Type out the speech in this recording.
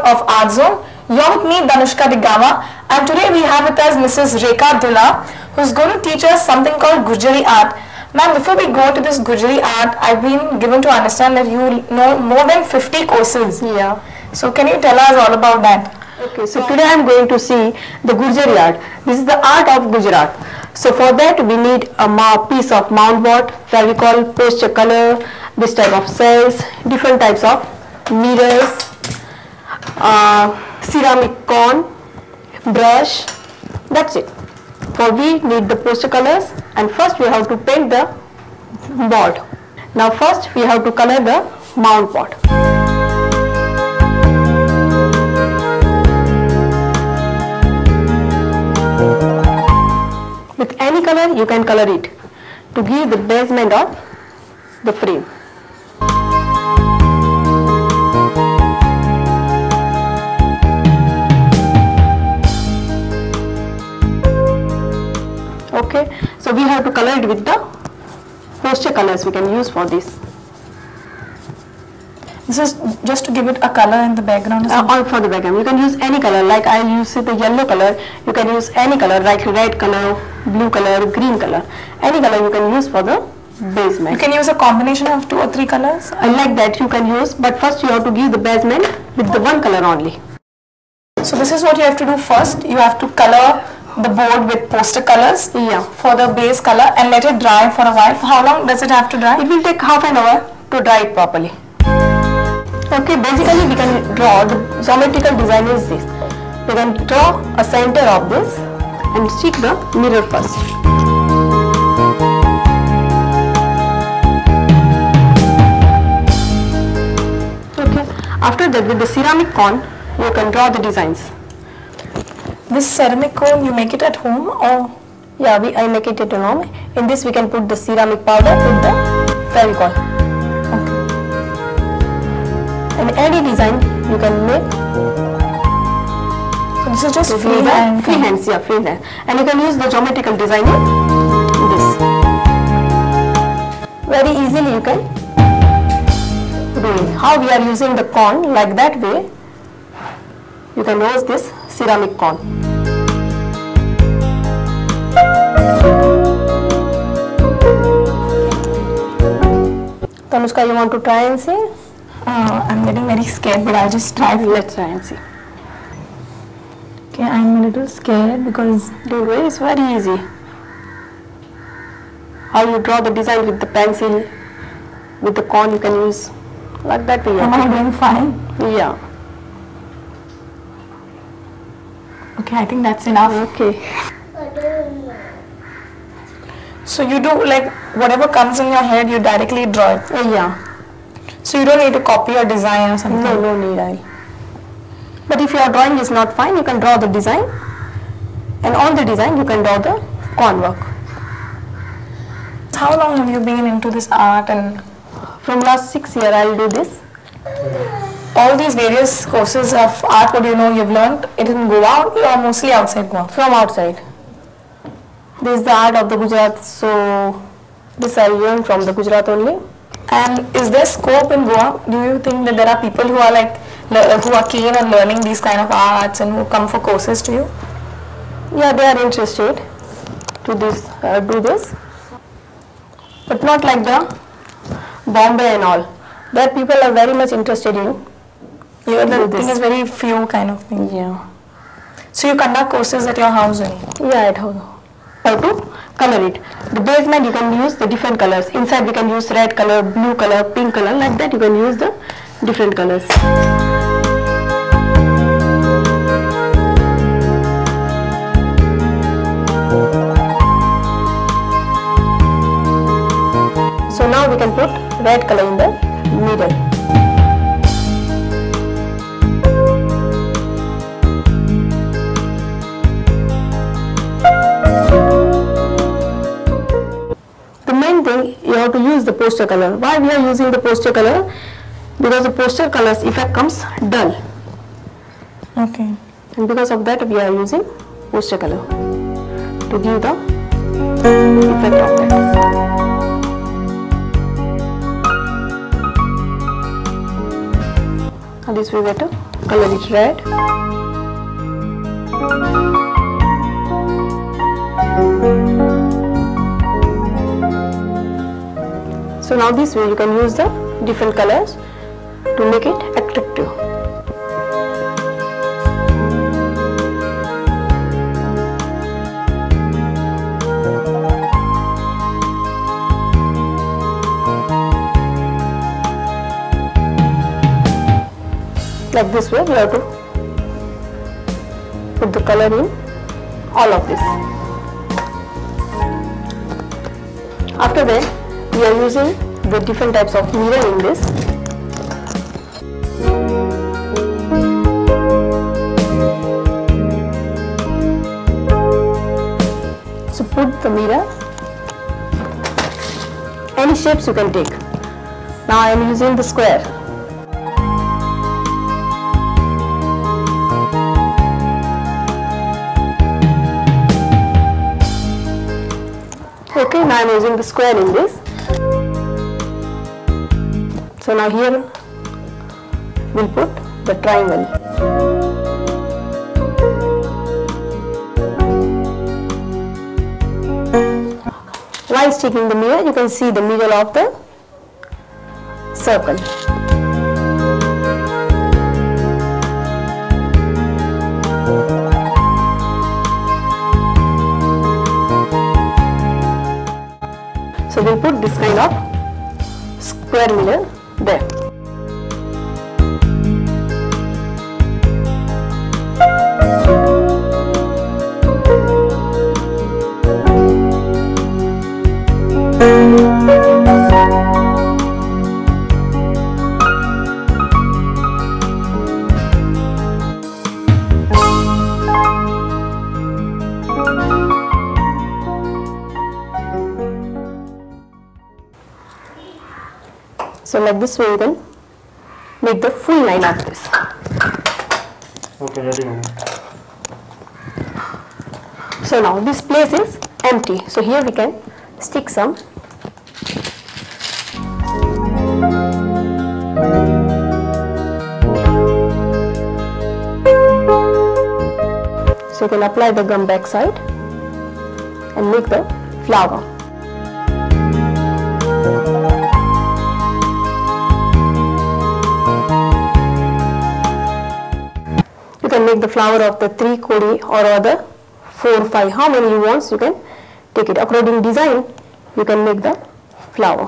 of Art Zone. You're with me, Danushka Digama, and today we have with us Mrs. Rekha Dulah, who's going to teach us something called Gujari art. Ma'am, before we go to this Gujari art, I've been given to understand that you know more than 50 courses. Yeah. So can you tell us all about that? Okay, so today I am going to see the Gujari art. This is the art of Gujarat. So for that we need a piece of mound board, fevicol, poster color, this type of cells, different types of mirrors, ceramic cone, brush. That's it. For we need the poster colors, and first we have to paint the board. Now first we have to color the mound board. With any color you can color it to give the basement of the frame. Okay, so we have to color it with the poster colors we can use for this. This is just to give it a color in the background? Or for the background. You can use any color, like I use the yellow color, you can use any color, like red color, blue color, green color. Any color you can use for the basement. You can use a combination of 2 or 3 colors? Like that you can use, but first you have to give the basement with the one color only. So this is what you have to do first. You have to color the board with poster colors for the base color and let it dry for a while. For how long does it have to dry? It will take half an hour to dry it properly. Okay, basically we can draw, the geometrical design is this. We can draw a center of this and stick the mirror first. Okay, after that with the ceramic cone you can draw the designs. This ceramic cone, you make it at home or? Yeah, I make it at home. In this we can put the ceramic powder with the fevicol. Okay. And any design you can make. So this is just freehand? Freehand, yeah, freehand. And you can use the geometrical design in this. Very easily you can do it. How we are using the cone, like that way, you can use this ceramic cone. Tanushka, you want to try and see? I'm getting very scared, but I'll just try. Let's try and see. Okay, I'm a little scared because... Don't worry, it's very easy. How you draw the design with the pencil, with the cone you can use, like that way. Am I doing fine? Yeah. Okay, I think that's enough. Okay. So you do like whatever comes in your head, you directly draw it? Yeah. So you don't need to copy or design or something? No need. But if your drawing is not fine, you can draw the design, and on the design you can draw the cone work. How long have you been into this art? And from last 6 years I will do this. All these various courses of art, what do you know you've learned it in Goa or mostly outside Goa? From outside. This is the art of the Gujarat, so this I learned from the Gujarat only. And is there scope in Goa? Do you think that there are people who are like who are keen on learning these kind of arts and who come for courses to you? Yeah, they are interested to do this, but not like the Bombay and all. There people are very much interested in. The thing is very few kind of thing. Yeah. So you conduct courses at your house only? Yeah, at home. How to color it. The basement you can use the different colors. Inside we can use red color, blue color, pink color. Like that you can use the different colors. So now we can put red color in the middle. The main thing, you have to use the poster color. Why we are using the poster color? Because the poster color's effect comes dull. Okay. And because of that we are using poster color to give the effect of that. And this way better. color it red. So now this way you can use the different colors to make it attractive. Like this way, we have to put the color in all of this. After that, we are using the different types of mirror in this. So put the mirror, any shapes you can take. Now I am using the square. Okay, now I am using the square in this. So now here we'll put the triangle. While sticking the mirror, you can see the middle of the circle. So we'll put this kind of square mirror there. So like this way you can make the full line of this. Okay, ready. So now this place is empty. So here we can stick some. So you can apply the gum back side and make the flower. You can make the flower of the 3 kodi or other 4, 5, how many you want, you can take it. According design, you can make the flower.